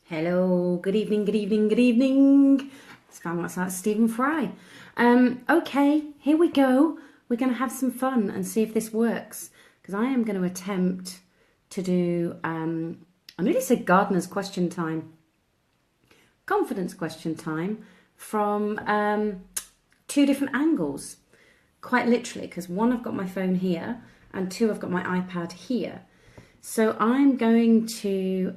Hello, good evening, good evening, good evening. It's found what's like Stephen Fry. Okay, here we go. We're going to have some fun and see if this works. Because I am going to attempt to do, I nearly said gardener's question time. Confidence question time from two different angles. Quite literally, because one, I've got my phone here, and two, I've got my iPad here. So I'm going to...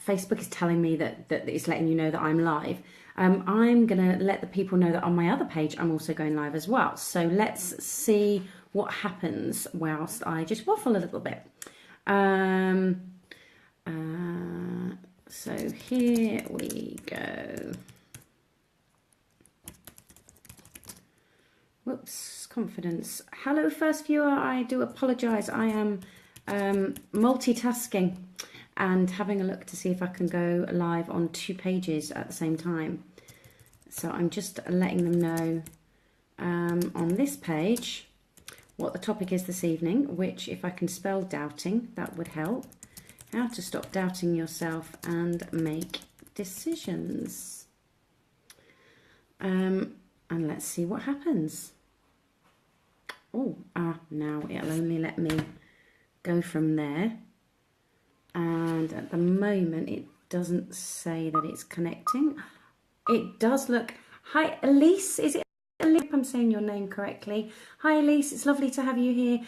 Facebook is telling me that it's letting you know that I'm live. I'm going to let the people know that on my other page I'm also going live as well. So let's see what happens whilst I just waffle a little bit. So here we go. Whoops, confidence. Hello, first viewer. I do apologise. I am multitasking and having a look to see if I can go live on two pages at the same time. So I'm just letting them know on this page what the topic is this evening, which if I can spell doubting, that would help. How to stop doubting yourself and make decisions. And let's see what happens. Oh, now it'll only let me go from there. And at the moment, it doesn't say that it's connecting. It does look... Hi, Elise. Is it Elise? I'm saying your name correctly. Hi, Elise. It's lovely to have you here.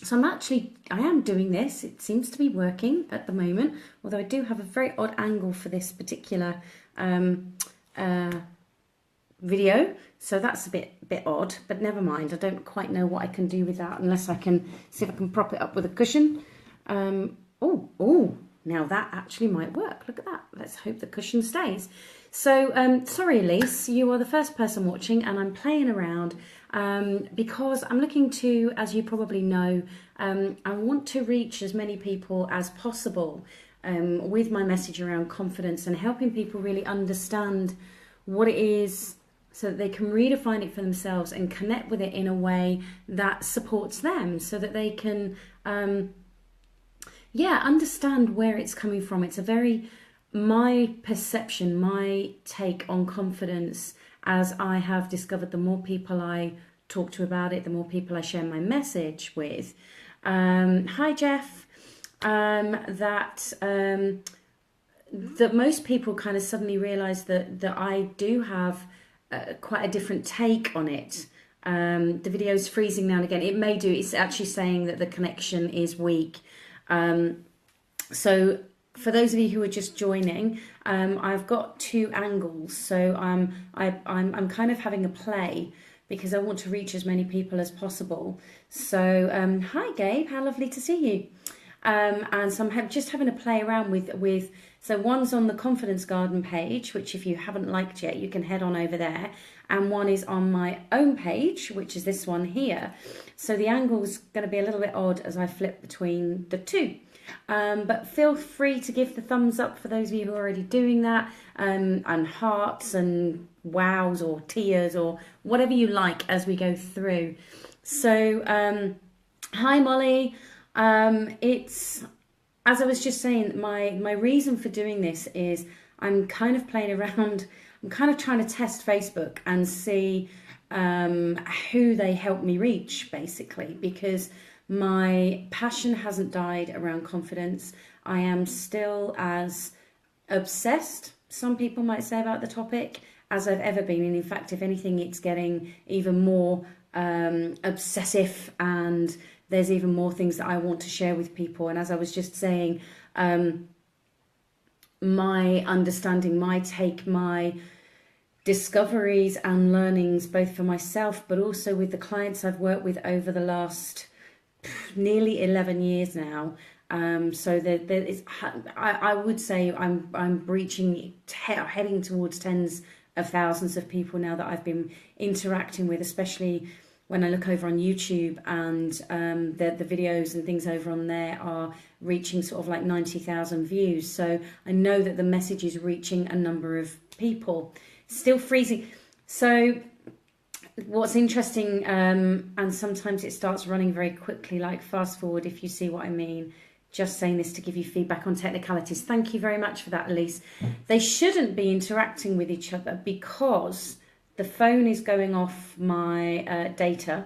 So I am doing this. It seems to be working at the moment, although I do have a very odd angle for this particular video. So that's a bit odd, but never mind. I don't quite know what I can do with that unless I can see if I can prop it up with a cushion. Oh, now that actually might work. Look at that. Let's hope the cushion stays. So, sorry, Elise, you are the first person watching and I'm playing around because I'm looking to, as you probably know, I want to reach as many people as possible with my message around confidence and helping people really understand what it is so that they can redefine it for themselves and connect with it in a way that supports them so that they can... understand where it's coming from. It's a very, my perception, my take on confidence, as I have discovered, the more people I talk to about it, the more people I share my message with. Hi, Jeff. That most people kind of suddenly realise that I do have quite a different take on it. The video's freezing now and again. It may do. It's actually saying that the connection is weak. So for those of you who are just joining, I've got two angles. So I'm kind of having a play because I want to reach as many people as possible. So hi Gabe, how lovely to see you. And so I'm just having a play around with so one's on the Confidence Garden page, which if you haven't liked yet, you can head on over there. And one is on my own page, which is this one here. So the angle's going to be a little bit odd as I flip between the two. But feel free to give the thumbs up for those of you who are already doing that, and hearts and wows or tears or whatever you like as we go through. So hi Molly. It's, as I was just saying, my reason for doing this is I'm kind of playing around. I'm kind of trying to test Facebook and see who they help me reach, basically, because my passion hasn't died around confidence. I am still as obsessed, some people might say, about the topic as I've ever been. And in fact, if anything, it's getting even more obsessive, and there's even more things that I want to share with people. And as I was just saying, my understanding, my take, my discoveries and learnings, both for myself, but also with the clients I've worked with over the last nearly 11 years now. So there is, I would say I'm reaching, heading towards tens of thousands of people now that I've been interacting with, especially when I look over on YouTube, and the videos and things over on there are reaching sort of like 90,000 views. So I know that the message is reaching a number of people. Still freezing. So what's interesting, and sometimes it starts running very quickly, like fast forward, if you see what I mean. just saying this to give you feedback on technicalities. Thank you very much for that, Elise. They shouldn't be interacting with each other because the phone is going off my data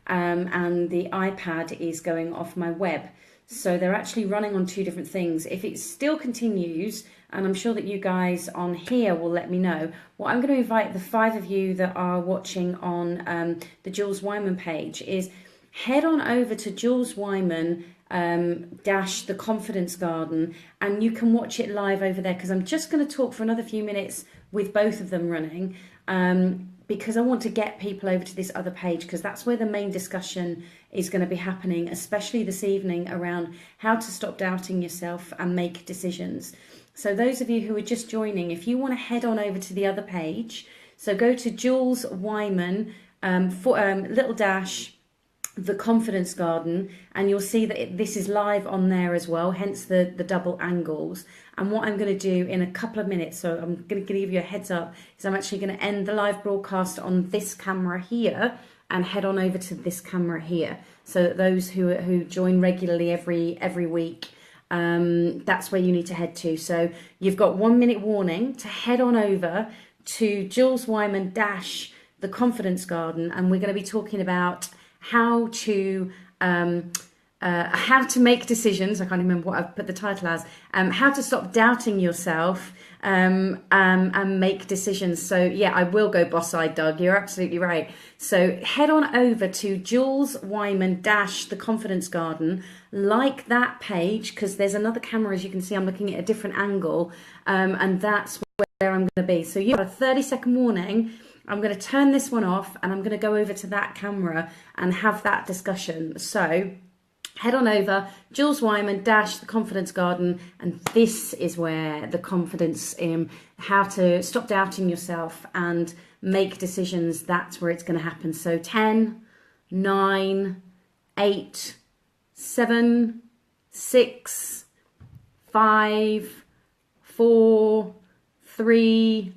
and the iPad is going off my web. So they're actually running on two different things. If it still continues, and I'm sure that you guys on here will let me know, what I'm going to invite the 5 of you that are watching on the Jules Wyman page is head on over to Jules Wyman dash the Confidence Garden, and you can watch it live over there, because I'm just going to talk for another few minutes with both of them running, because I want to get people over to this other page, because that's where the main discussion is going to be happening, especially this evening, around how to stop doubting yourself and make decisions. So those of you who are just joining, if you want to head on over to the other page, so go to Jules Wyman little dash the Confidence Garden, and you'll see that this is live on there as well, hence the double angles. And what I'm going to do in a couple of minutes, so I'm going to give you a heads up, is I'm actually going to end the live broadcast on this camera here and head on over to this camera here, so that those who join regularly every week, that's where you need to head to. So you've got 1 minute warning to head on over to Jules Wyman dash the Confidence Garden, and we're going to be talking about how to make decisions. I can't remember what I've put the title as. How to stop doubting yourself and make decisions. So yeah, I will go boss-eyed, Doug. You're absolutely right. So head on over to Jules Wyman dash the Confidence Garden, like that page, because there's another camera, as you can see. I'm looking at a different angle, and that's where I'm going to be. So you've got a 30-second warning. I'm going to turn this one off and I'm going to go over to that camera and have that discussion. So head on over, Jules Wyman dash the Confidence Garden, and this is where the confidence in how to stop doubting yourself and make decisions, that's where it's going to happen. So 10, 9, 8, 7, 6, 5, 4, 3,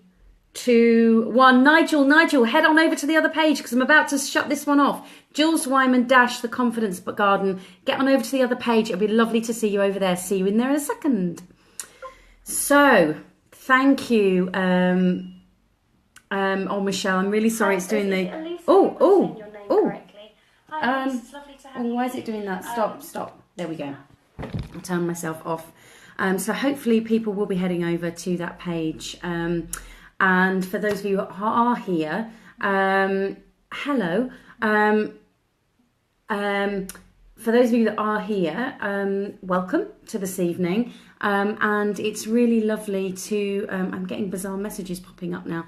2, 1. Nigel, head on over to the other page, because I'm about to shut this one off. Jules Wyman dash the Confidence Garden. Get on over to the other page. It'll be lovely to see you over there. See you in there in a second. So, thank you. Oh, Michelle, I'm really sorry it's doing the... Oh. Why is it doing that? Stop. There we go. I'll turn myself off. So hopefully people will be heading over to that page. And for those of you who are here, hello. For those of you that are here, welcome to this evening. And it's really lovely to, I'm getting bizarre messages popping up now.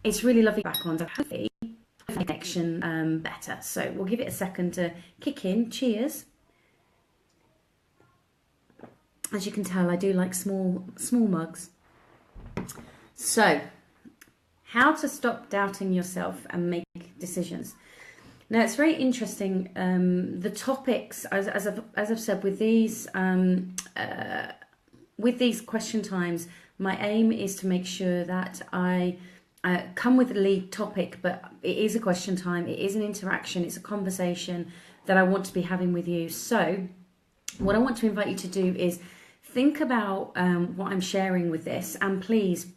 It's really lovely back on, so hopefully the connection better. So we'll give it a second to kick in. Cheers. As you can tell, I do like small mugs. So, how to stop doubting yourself and make decisions. Now, it's very interesting. The topics, as I've said, with these question times, my aim is to make sure that I come with a lead topic, but it is a question time. It is an interaction. It's a conversation that I want to be having with you. So, what I want to invite you to do is think about what I'm sharing with this, and please,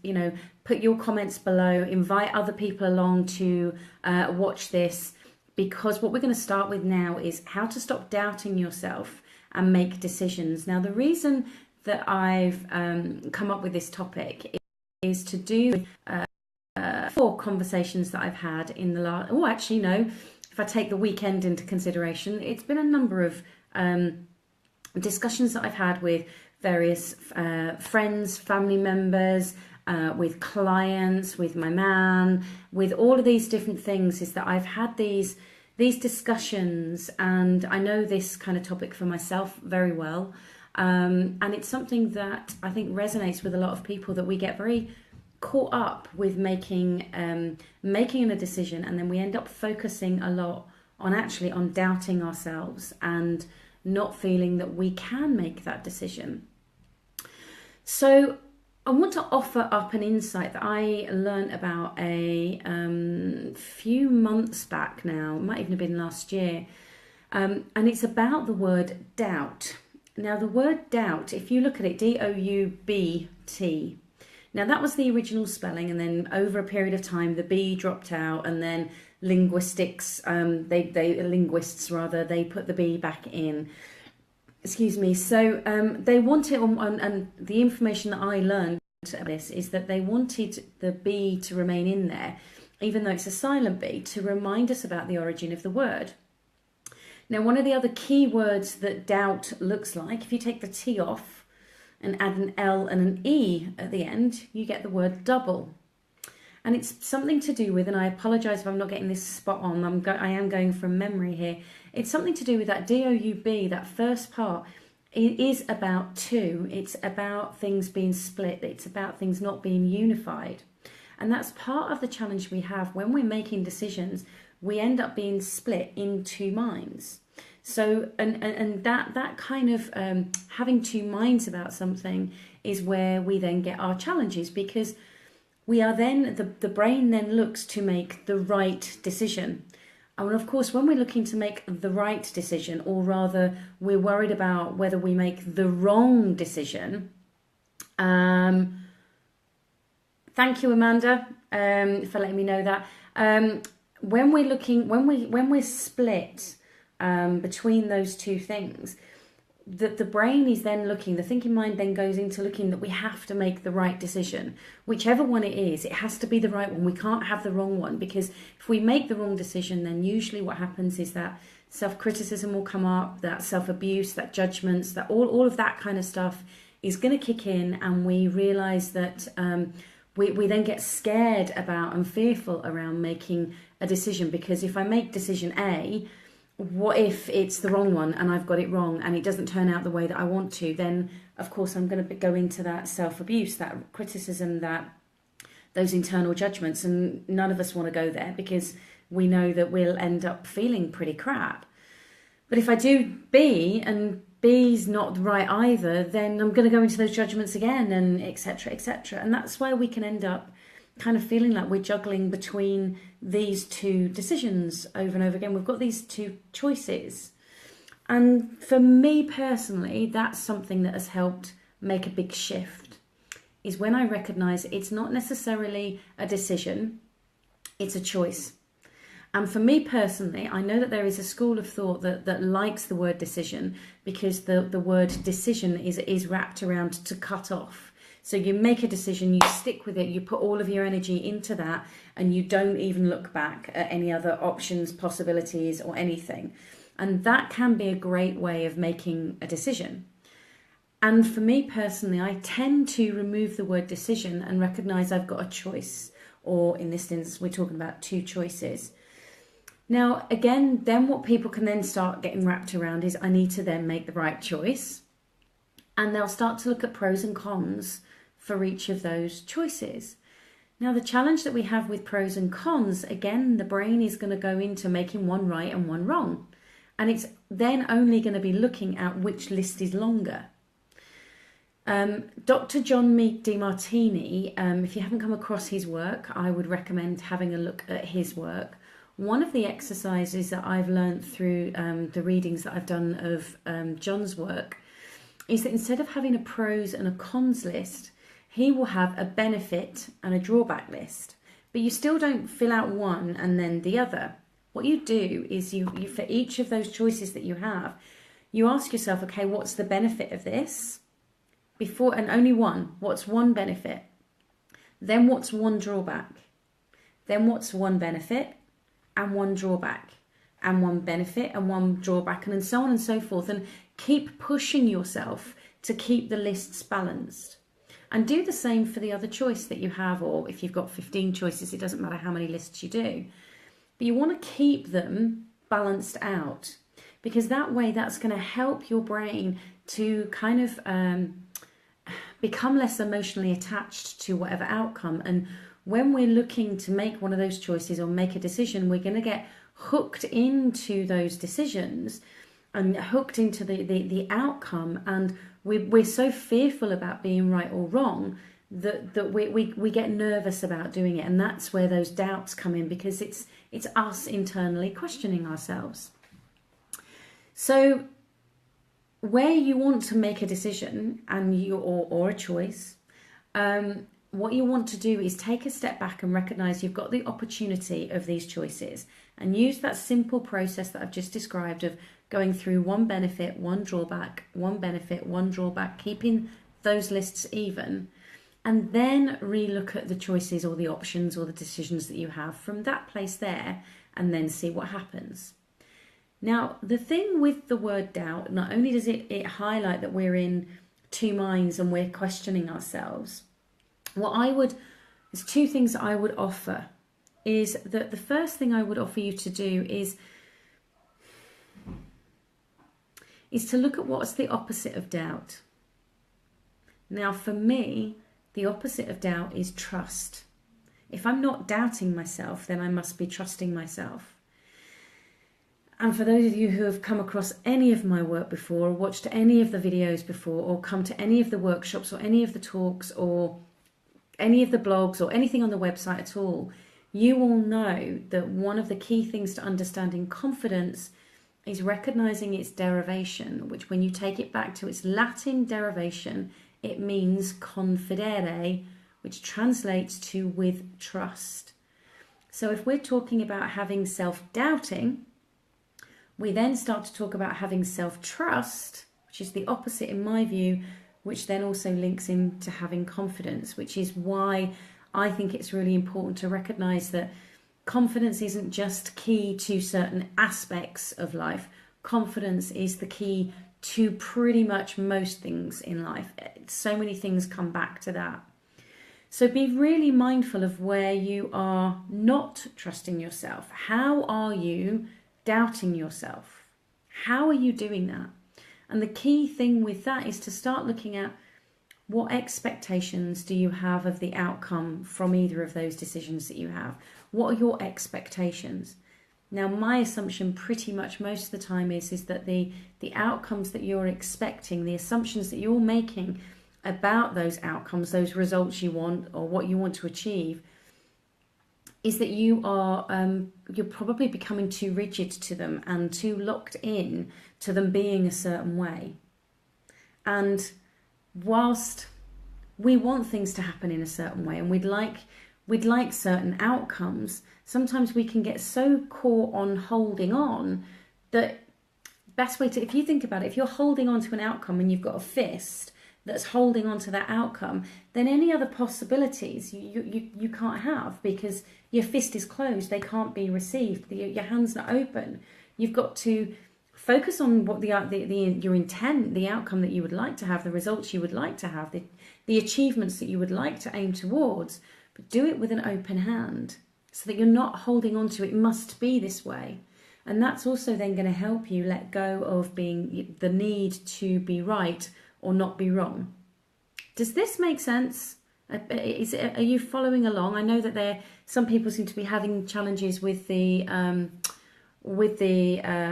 put your comments below, invite other people along to watch this, because what we're going to start with now is how to stop doubting yourself and make decisions. Now, the reason that I've come up with this topic is to do with 4 conversations that I've had in the last... Oh, actually, no. If I take the weekend into consideration, it's been a number of discussions that I've had with various friends, family members, with clients, with my man, with all of these different things, is that I've had these discussions, and I know this kind of topic for myself very well, and it's something that I think resonates with a lot of people, that we get very caught up with making a decision, and then we end up focusing a lot on doubting ourselves and not feeling that we can make that decision. So I want to offer up an insight that I learned about a few months back now. It might even have been last year. And it's about the word doubt. Now the word doubt, if you look at it, D-O-U-B-T. Now that was the original spelling, and then over a period of time the B dropped out, and then linguists they put the B back in. Excuse me. So they wanted, and the information that I learned of this is that they wanted the B to remain in there, even though it's a silent B, to remind us about the origin of the word. Now, one of the other key words that doubt looks like, if you take the T off and add an L and an E at the end, you get the word double. And it's something to do with, and I apologise if I'm not getting this spot on, I am going from memory here. It's something to do with that D-O-U-B, that first part. It is about two. It's about things being split. It's about things not being unified. And that's part of the challenge we have when we're making decisions. We end up being split in two minds. So, and that kind of having two minds about something is where we then get our challenges, because we are then, the brain then looks to make the right decision. And of course, when we're looking to make the right decision, or rather we're worried about whether we make the wrong decision. Thank you, Amanda, for letting me know that. When we're split between those two things, the brain is then looking, the thinking mind then goes into looking that we have to make the right decision. Whichever one it is, it has to be the right one. We can't have the wrong one, because if we make the wrong decision, then usually what happens is that self-criticism will come up, that self-abuse, that judgments, that all of that kind of stuff is going to kick in, and we realise that we then get scared about and fearful around making a decision, because if I make decision A, what if it's the wrong one and I've got it wrong and it doesn't turn out the way that I want to? Then of course I'm going to go into that self-abuse, that criticism, that those internal judgments, and none of us want to go there, because we know that we'll end up feeling pretty crap. But if I do B and B's not right either, then I'm going to go into those judgments again, and etc., etc. And that's where we can end up kind of feeling like we're juggling between these two decisions over and over again. We've got these two choices. And for me personally, that's something that has helped make a big shift, is when I recognise it's not necessarily a decision, it's a choice. And for me personally, I know that there is a school of thought that likes the word decision, because the word decision is wrapped around to cut off. So you make a decision, you stick with it, you put all of your energy into that, and you don't even look back at any other options, possibilities, or anything. And that can be a great way of making a decision. And for me personally, I tend to remove the word decision and recognise I've got a choice, or in this instance, we're talking about two choices. Now, again, then what people can then start getting wrapped around is I need to then make the right choice. And they'll start to look at pros and cons for each of those choices. Now, the challenge that we have with pros and cons, again, the brain is going to go into making one right and one wrong. And it's then only going to be looking at which list is longer. Dr. John DeMartini, if you haven't come across his work, I would recommend having a look at his work. One of the exercises that I've learned through the readings that I've done of John's work is that instead of having a pros and a cons list, he will have a benefit and a drawback list. But you still don't fill out one and then the other. What you do is you for each of those choices that you have, you ask yourself, okay, what's the benefit of this? Before, and only one. What's one benefit? Then what's one drawback? Then what's one benefit and one drawback? And one benefit and one drawback, and so on and so forth. And keep pushing yourself to keep the lists balanced. And do the same for the other choice that you have, or if you've got 15 choices, it doesn't matter how many lists you do. But you want to keep them balanced out, because that way that's going to help your brain to kind of become less emotionally attached to whatever outcome. And when we're looking to make one of those choices or make a decision, we're going to get hooked into those decisions and hooked into the outcome, and we're so fearful about being right or wrong that we get nervous about doing it. And that's where those doubts come in, because it's us internally questioning ourselves. So where you want to make a decision and or a choice, what you want to do is take a step back and recognize you've got the opportunity of these choices, and use that simple process that I've just described of going through one benefit, one drawback, one benefit, one drawback, keeping those lists even, and then relook at the choices or the options or the decisions that you have from that place there, and then see what happens. Now, the thing with the word doubt, not only does it highlight that we're in two minds and we're questioning ourselves, there's two things I would offer. Is that the first thing I would offer you to do is to look at what's the opposite of doubt. Now, for me, the opposite of doubt is trust. If I'm not doubting myself, then I must be trusting myself. And for those of you who have come across any of my work before, or watched any of the videos before, or come to any of the workshops, or any of the talks, or any of the blogs, or anything on the website at all, you will know that one of the key things to understanding confidence is recognizing its derivation, which when you take it back to its Latin derivation, it means confidere, which translates to with trust. So if we're talking about having self-doubting, we then start to talk about having self-trust, which is the opposite in my view, which then also links into having confidence, which is why I think it's really important to recognize that confidence isn't just key to certain aspects of life. Confidence is the key to pretty much most things in life. So many things come back to that. So be really mindful of where you are not trusting yourself. How are you doubting yourself? How are you doing that? And the key thing with that is to start looking at what expectations do you have of the outcome from either of those decisions that you have? What are your expectations? Now, my assumption pretty much most of the time is that the outcomes that you're expecting, the assumptions that you're making about those outcomes, those results you want or what you want to achieve, is that you're probably becoming too rigid to them and too locked in to them being a certain way. And whilst we want things to happen in a certain way and we'd like certain outcomes, sometimes we can get so caught on holding on that best way to, if you think about it, if you're holding on to an outcome and you've got a fist that's holding on to that outcome, then any other possibilities you can't have because your fist is closed, they can't be received, your hand's not open. You've got to focus on what your intent, the outcome that you would like to have, the results you would like to have, the achievements that you would like to aim towards, but do it with an open hand so that you're not holding on to it must be this way. And that's also then going to help you let go of being the need to be right or not be wrong. Does this make sense? Are you following along? I know that some people seem to be having challenges with the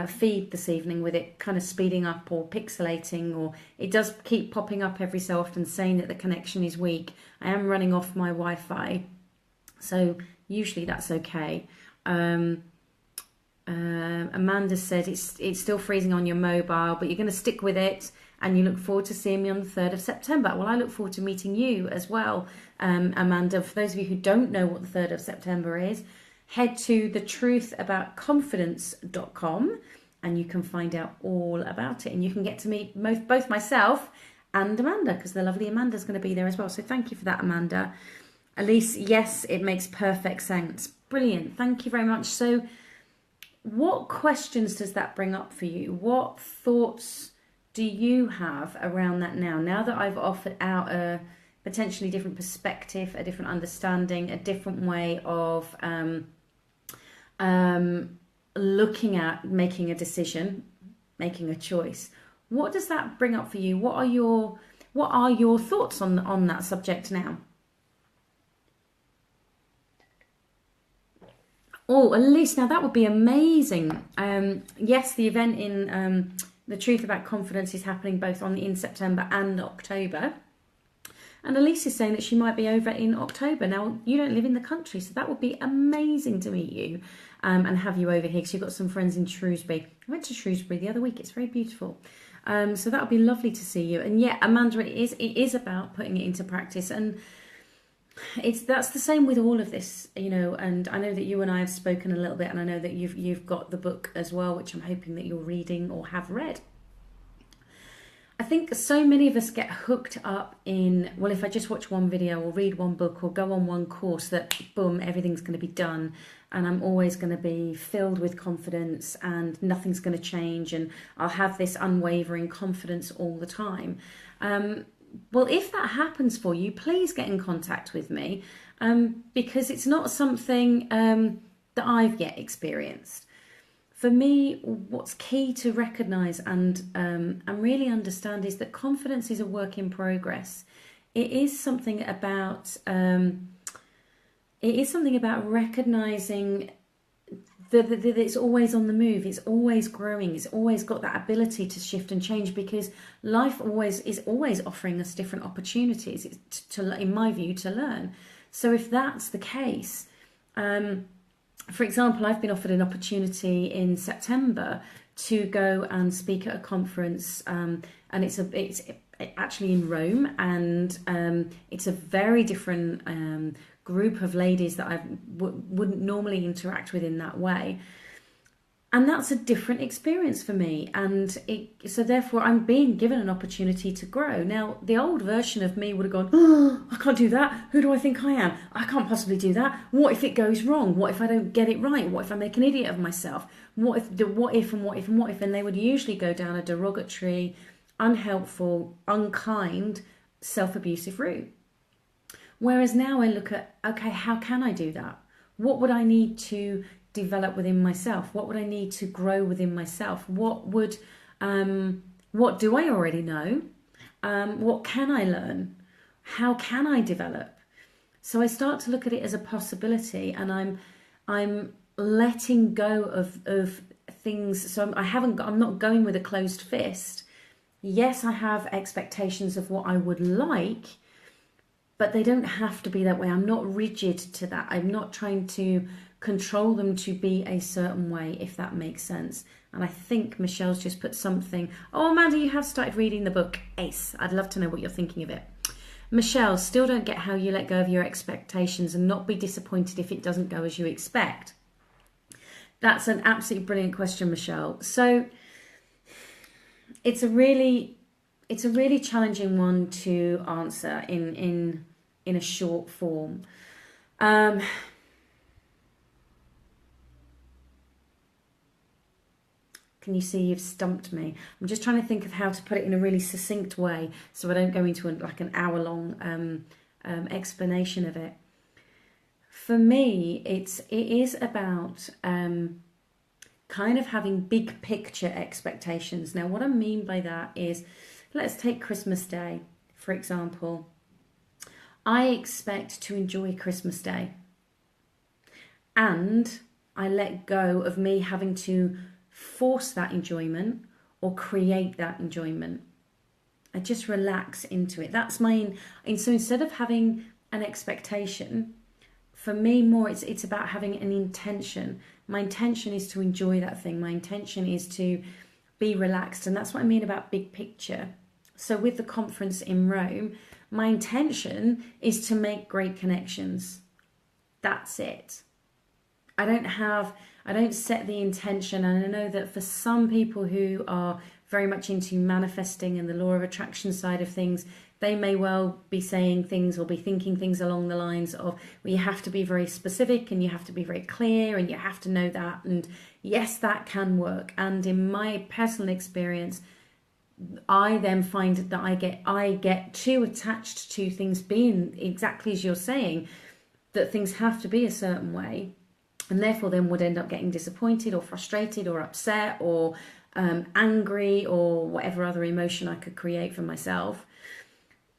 feed this evening, with it kind of speeding up or pixelating, or it does keep popping up every so often saying that the connection is weak. I am running off my Wi-Fi, so usually that's okay. Amanda said it's still freezing on your mobile, but you're going to stick with it and you look forward to seeing me on the 3rd of September. Well, I look forward to meeting you as well, Amanda. For those of you who don't know what the 3rd of September is, head to thetruthAboutConfidence.com and you can find out all about it. And you can get to meet both myself and Amanda, because the lovely Amanda's going to be there as well. So thank you for that, Amanda. Elise, yes, it makes perfect sense. Brilliant. Thank you very much. So what questions does that bring up for you? What thoughts do you have around that now that I've offered out a potentially different perspective, a different understanding, a different way of looking at making a decision, making a choice? What does that bring up for you? What are your thoughts on that subject now? Oh, Elise, now that would be amazing. Yes, the event in The Truth About Confidence is happening both in September and October. And Elise is saying that she might be over in October. Now, you don't live in the country, so that would be amazing to meet you and have you over here, because you've got some friends in Shrewsbury. I went to Shrewsbury the other week. It's very beautiful. So that would be lovely to see you. And yeah, Amanda, it is about putting it into practice, and that's the same with all of this, you know. And I know that you and I have spoken a little bit, and I know that you've got the book as well, which I'm hoping that you're reading or have read. I think so many of us get hooked up in, well, if I just watch one video or read one book or go on one course, that boom, everything's going to be done, and I'm always going to be filled with confidence and nothing's going to change, and I'll have this unwavering confidence all the time. Well, if that happens for you, please get in contact with me, because it's not something that I've yet experienced. For me, what's key to recognise and really understand is that confidence is a work in progress. It is something about recognising that it's always on the move. It's always growing. It's always got that ability to shift and change, because life is always offering us different opportunities. In my view, to learn. So if that's the case. For example, I've been offered an opportunity in September to go and speak at a conference, and it's actually in Rome, and it's a very different group of ladies that I wouldn't normally interact with in that way. And that's a different experience for me, and so therefore I'm being given an opportunity to grow. Now, the old version of me would have gone, oh, I can't do that. Who do I think I am? I can't possibly do that. What if it goes wrong? What if I don't get it right? What if I make an idiot of myself? What if, and they would usually go down a derogatory, unhelpful, unkind, self-abusive route. Whereas now I look at, okay, how can I do that? What would I need to develop within myself? What would I need to grow within myself? What do I already know? What can I learn? How can I develop? So I start to look at it as a possibility, and I'm letting go of things. So I'm not going with a closed fist. Yes, I have expectations of what I would like, but they don't have to be that way. I'm not rigid to that. I'm not trying to control them to be a certain way, if that makes sense. And I think Michelle's just put something. Oh, Amanda, you have started reading the book. Ace. I'd love to know what you're thinking of it. Michelle, still don't get how you let go of your expectations and not be disappointed if it doesn't go as you expect. That's an absolutely brilliant question, Michelle. So it's a really challenging one to answer in a short form. Can you see you've stumped me? I'm just trying to think of how to put it in a really succinct way so I don't go into an hour-long explanation of it. For me, it is about kind of having big picture expectations. Now, what I mean by that is, let's take Christmas Day, for example. I expect to enjoy Christmas Day, and I let go of me having to force that enjoyment or create that enjoyment. I just relax into it. That's my, and so instead of having an expectation, for me more it's about having an intention. My intention is to enjoy that thing. My intention is to be relaxed, and that's what I mean about big picture. So with the conference in Rome, my intention is to make great connections. That's it. I don't set the intention, and I know that for some people who are very much into manifesting and the law of attraction side of things, they may well be saying things or be thinking things along the lines of, well, you have to be very specific and you have to be very clear and you have to know that. And yes, that can work. And in my personal experience, I then find that I get too attached to things being exactly as you're saying, that things have to be a certain way. And therefore then would end up getting disappointed or frustrated or upset or angry or whatever other emotion I could create for myself,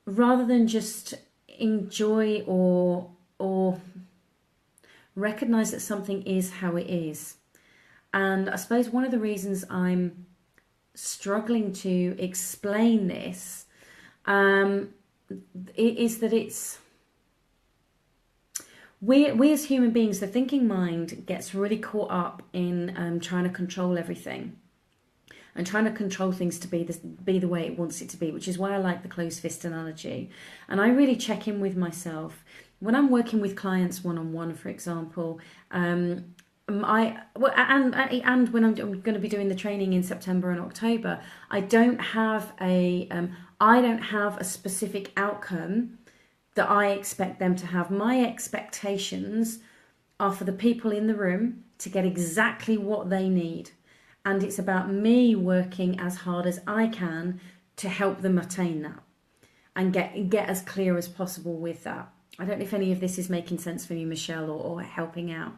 rather than just enjoy or recognize that something is how it is. And I suppose one of the reasons I'm struggling to explain this is that it's we as human beings, the thinking mind gets really caught up in trying to control everything. and trying to control things to be the way it wants it to be, which is why I like the closed fist analogy. And I really check in with myself when I'm working with clients one-on-one, for example. And when I'm going to be doing the training in September and October, I don't have a specific outcome that I expect them to have. My expectations are for the people in the room to get exactly what they need. And it's about me working as hard as I can to help them attain that and get as clear as possible with that. I don't know if any of this is making sense for you, Michelle, or helping out.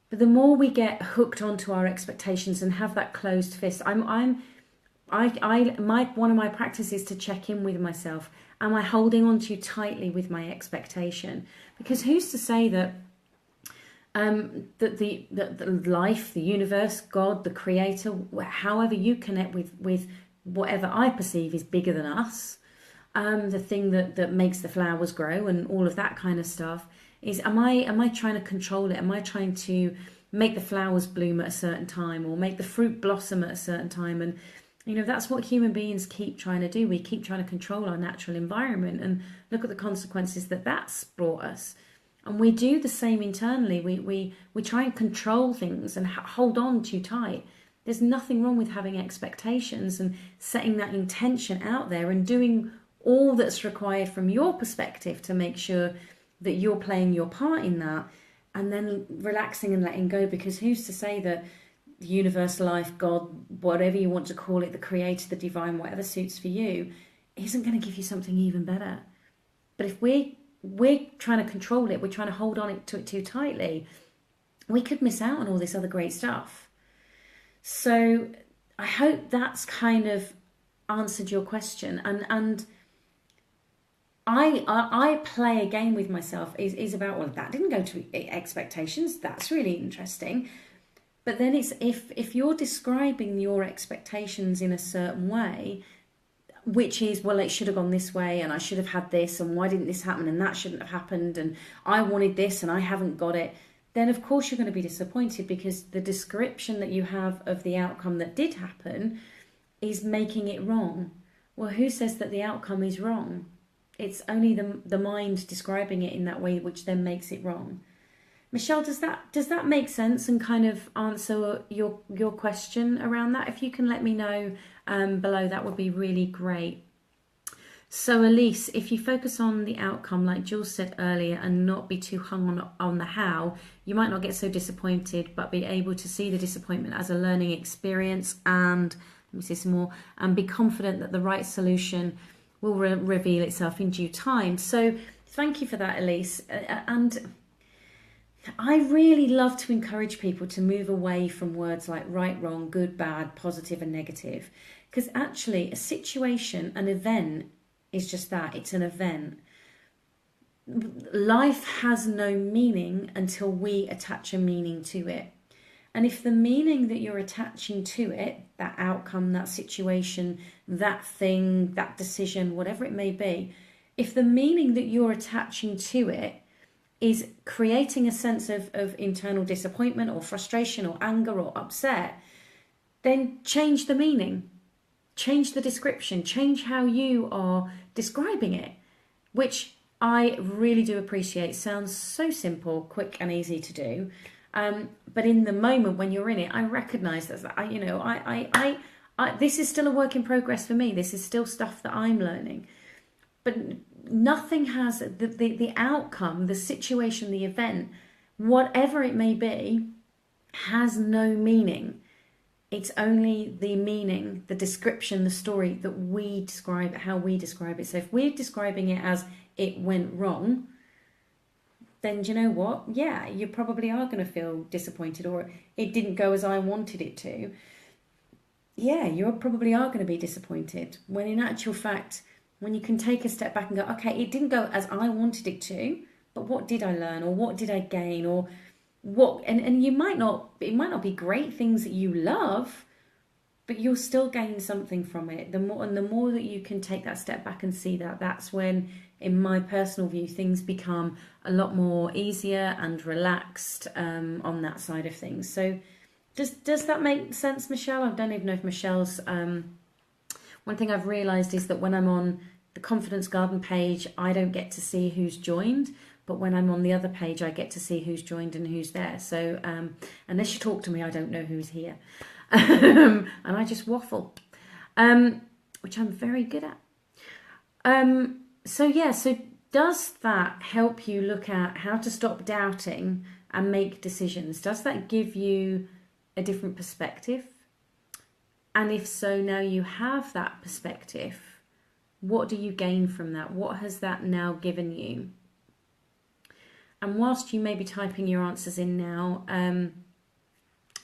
But the more we get hooked onto our expectations and have that closed fist, one of my practices is to check in with myself. Am I holding on too tightly with my expectation? Because who's to say that the life, the universe, God, the creator, however you connect with whatever I perceive is bigger than us, the thing that makes the flowers grow and all of that kind of stuff, is am I trying to control it? Am I trying to make the flowers bloom at a certain time or make the fruit blossom at a certain time? And that's what human beings keep trying to do. We keep trying to control our natural environment, and look at the consequences that's brought us. And we do the same internally. We try and control things and hold on too tight. There's nothing wrong with having expectations and setting that intention out there and doing all that's required from your perspective to make sure that you're playing your part in that, and then relaxing and letting go. Because who's to say that the universe, life, God, whatever you want to call it, the creator, the divine, whatever suits for you, isn't going to give you something even better. But if we're trying to control it, we're trying to hold on to it too tightly, we could miss out on all this other great stuff. So I hope that's kind of answered your question. And I play a game with myself is about, well, that didn't go to expectations. That's really interesting. But then it's if you're describing your expectations in a certain way, which is, well, it should have gone this way and I should have had this and why didn't this happen and that shouldn't have happened and I wanted this and I haven't got it, then of course you're going to be disappointed, because the description that you have of the outcome that did happen is making it wrong. Well, who says that the outcome is wrong? It's only the mind describing it in that way, which then makes it wrong. Michelle, does that make sense and kind of answer your question around that? If you can let me know below, that would be really great. So Elise, if you focus on the outcome, like Jules said earlier, and not be too hung on the how, you might not get so disappointed, but be able to see the disappointment as a learning experience, and let me see some more, and be confident that the right solution will reveal itself in due time. So thank you for that, Elise. And I really love to encourage people to move away from words like right, wrong, good, bad, positive and negative. Because actually a situation, an event, is just that. It's an event. Life has no meaning until we attach a meaning to it. And if the meaning that you're attaching to it, that outcome, that situation, that thing, that decision, whatever it may be, if the meaning that you're attaching to it is creating a sense of internal disappointment or frustration or anger or upset, then change the meaning, change the description, change how you are describing it, which I really do appreciate. Sounds so simple, quick and easy to do. But in the moment when you're in it, I recognise that this is still a work in progress for me. This is still stuff that I'm learning. But nothing has the outcome, the situation, the event, whatever it may be, has no meaning. It's only the meaning, the description, the story that we describe, how we describe it. So if we're describing it as it went wrong, then do you know what? Yeah, you probably are going to feel disappointed, or it didn't go as I wanted it to. Yeah, you probably are going to be disappointed. When in actual fact, when you can take a step back and go, okay, it didn't go as I wanted it to, but what did I learn, or what did I gain, or what? And it might not be great things that you love, but you'll still gain something from it. The more that you can take that step back and see that, that's when, in my personal view, things become a lot more easier and relaxed on that side of things. So Does that make sense, Michelle? I don't even know if Michelle's. One thing I've realised is that when I'm on the Confidence Garden page, I don't get to see who's joined, but when I'm on the other page, I get to see who's joined and who's there. So unless you talk to me, I don't know who's here, and I just waffle, which I'm very good at. So does that help you look at how to stop doubting and make decisions? Does that give you a different perspective? And if so, now you have that perspective, what do you gain from that? What has that now given you? And whilst you may be typing your answers in now,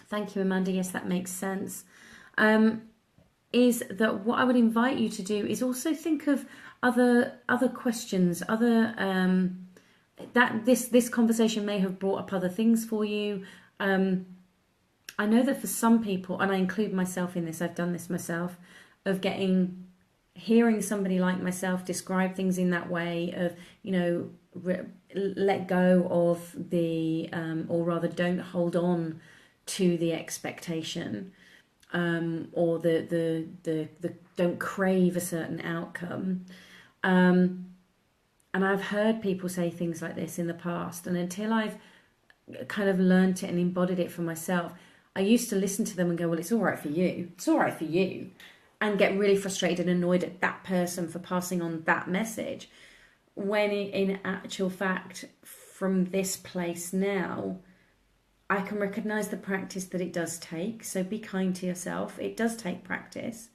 thank you, Amanda. Yes, that makes sense. Is that what I would invite you to do is also think of other questions, that this conversation may have brought up other things for you. I know that for some people, and I include myself in this, I've done this myself, of hearing somebody like myself describe things in that way of, let go of the, or rather don't hold on to the expectation, or the don't crave a certain outcome. And I've heard people say things like this in the past, and until I've kind of learned it and embodied it for myself, I used to listen to them and go, well, it's all right for you. It's all right for you. And get really frustrated and annoyed at that person for passing on that message. When in actual fact, from this place now, I can recognise the practice that it does take. So be kind to yourself. It does take practice.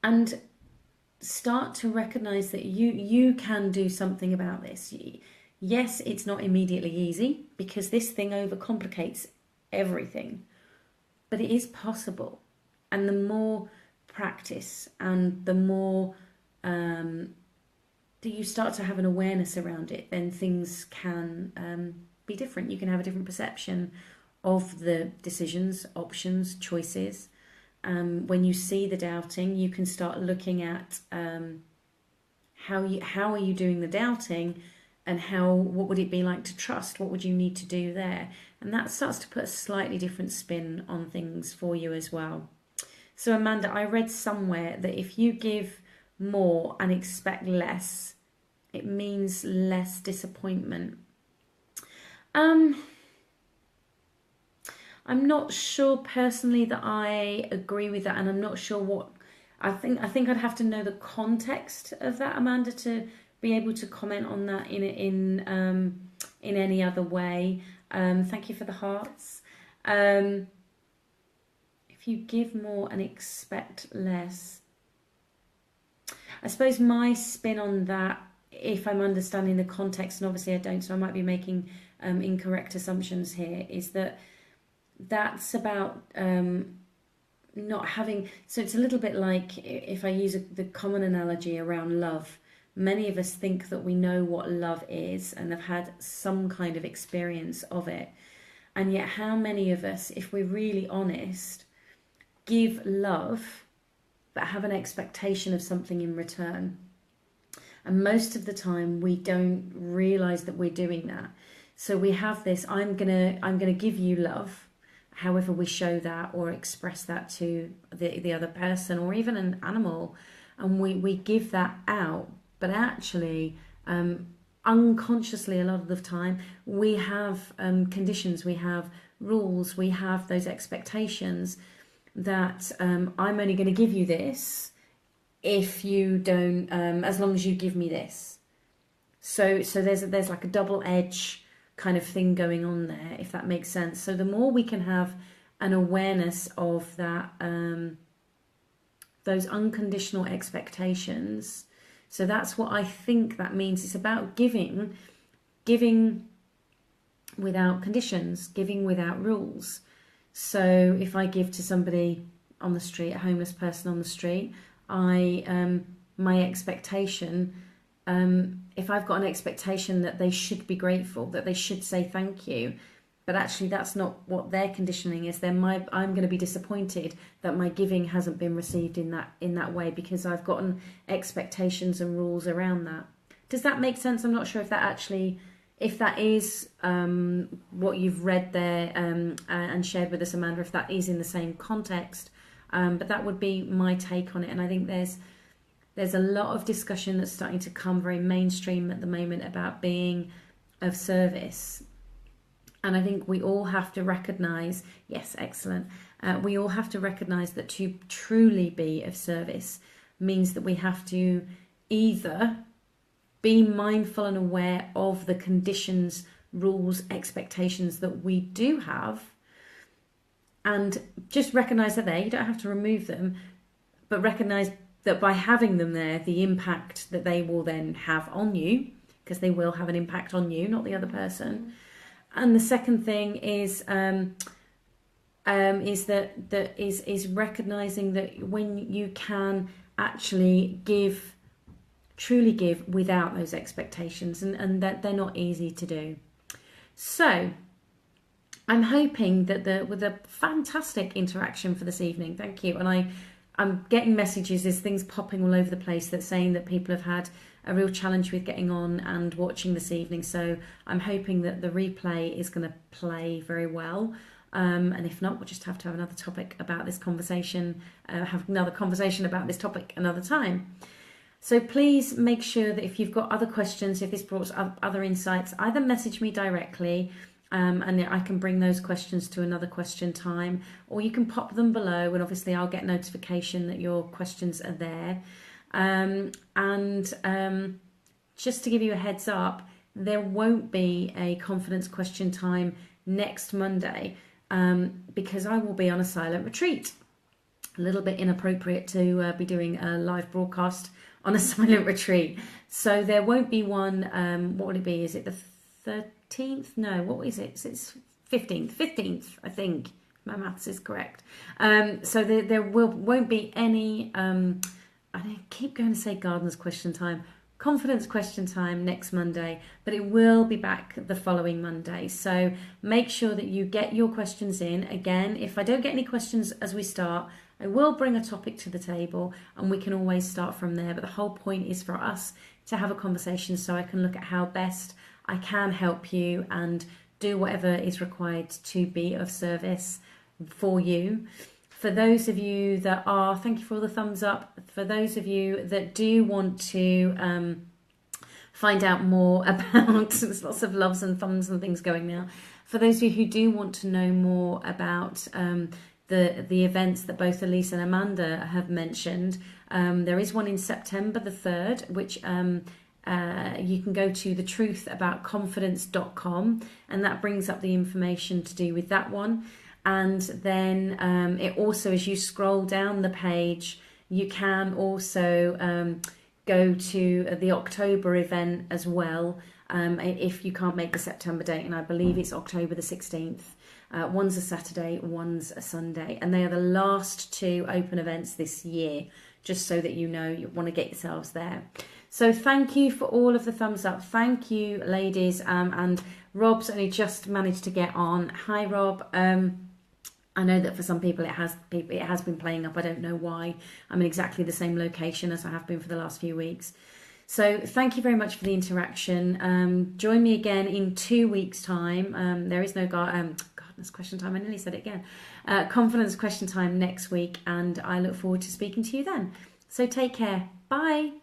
And start to recognise that you can do something about this. Yes, it's not immediately easy because this thing overcomplicates everything, but it is possible. And the more practice and the more that you start to have an awareness around it, then things can be different. You can have a different perception of the decisions, options, choices. When you see the doubting, you can start looking at how are you doing the doubting, and what would it be like to trust? What would you need to do there? And that starts to put a slightly different spin on things for you as well. So Amanda, I read somewhere that if you give more and expect less, it means less disappointment. I'm not sure personally that I agree with that, and I'm not sure what I think I'd have to know the context of that, Amanda, to be able to comment on that in any other way. Thank you for the hearts. If you give more and expect less, I suppose my spin on that, if I'm understanding the context, and obviously I don't, so I might be making incorrect assumptions here, is that's about not having. So it's a little bit like, if I use the common analogy around love, many of us think that we know what love is and have had some kind of experience of it. And yet how many of us, if we're really honest, give love but have an expectation of something in return? And most of the time we don't realise that we're doing that. So we have this, I'm gonna give you love, however we show that or express that to the other person or even an animal, and we give that out, but actually unconsciously a lot of the time we have conditions, we have rules, we have those expectations that I'm only going to give you this if you don't, as long as you give me this. So there's like a double edge kind of thing going on there, if that makes sense. So the more we can have an awareness of that, those unconditional expectations. So that's what I think that means. It's about giving without conditions, giving without rules. So if I give to somebody on the street, a homeless person on the street, my expectation, if I've got an expectation that they should be grateful, that they should say thank you, but actually that's not what their conditioning is, then I'm going to be disappointed that my giving hasn't been received in that way, because I've gotten expectations and rules around that. Does that make sense? I'm not sure if that actually if that is what you've read there and shared with us, Amanda, if that is in the same context, but that would be my take on it. And I think there's a lot of discussion that's starting to come very mainstream at the moment about being of service. And I think we all have to recognise, yes, excellent. We all have to recognise that to truly be of service means that we have to either be mindful and aware of the conditions, rules, expectations that we do have, and just recognise that you don't have to remove them, but recognise that by having them there, the impact that they will then have on you, because they will have an impact on you, not the other person. And the second thing is recognizing that when you can actually truly give without those expectations, and that they're not easy to do. So I'm hoping that with a fantastic interaction for this evening, thank you. And I'm getting messages, there's things popping all over the place that's saying that people have had a real challenge with getting on and watching this evening. So I'm hoping that the replay is going to play very well. And if not, we'll just have to have another topic about this conversation, have another conversation about this topic another time. So please make sure that if you've got other questions, if this brought up other insights, either message me directly, and I can bring those questions to another question time, or you can pop them below and obviously I'll get notification that your questions are there. Just to give you a heads up, there won't be a confidence question time next Monday because I will be on a silent retreat. A little bit inappropriate to be doing a live broadcast on a silent retreat. So there won't be one, what would it be? Is it the 13th? No, what is it? It's 15th. 15th, I think. My maths is correct. So there won't be any, I keep going to say gardeners question time, confidence question time next Monday, but it will be back the following Monday. So make sure that you get your questions in. Again, if I don't get any questions as we start, I will bring a topic to the table and we can always start from there. But the whole point is for us to have a conversation so I can look at how best I can help you and do whatever is required to be of service for you. For those of you that are, thank you for all the thumbs up. For those of you that do want to find out more about, there's lots of loves and thumbs and things going now. For those of you who do want to know more about the events that both Elise and Amanda have mentioned, there is one in September the 3rd, which you can go to thetruthaboutconfidence.com, and that brings up the information to do with that one. And then it also, as you scroll down the page, you can also go to the October event as well, if you can't make the September date, and I believe it's October the 16th. One's a Saturday, one's a Sunday, and they are the last two open events this year, just so that you know you want to get yourselves there. So thank you for all of the thumbs up. Thank you, ladies. And Rob's only just managed to get on. Hi, Rob. I know that for some people it has been playing up. I don't know why. I'm in exactly the same location as I have been for the last few weeks. So thank you very much for the interaction. Join me again in 2 weeks' time. There is no gardeners question time. I nearly said it again. Confidence question time next week, and I look forward to speaking to you then. So take care. Bye.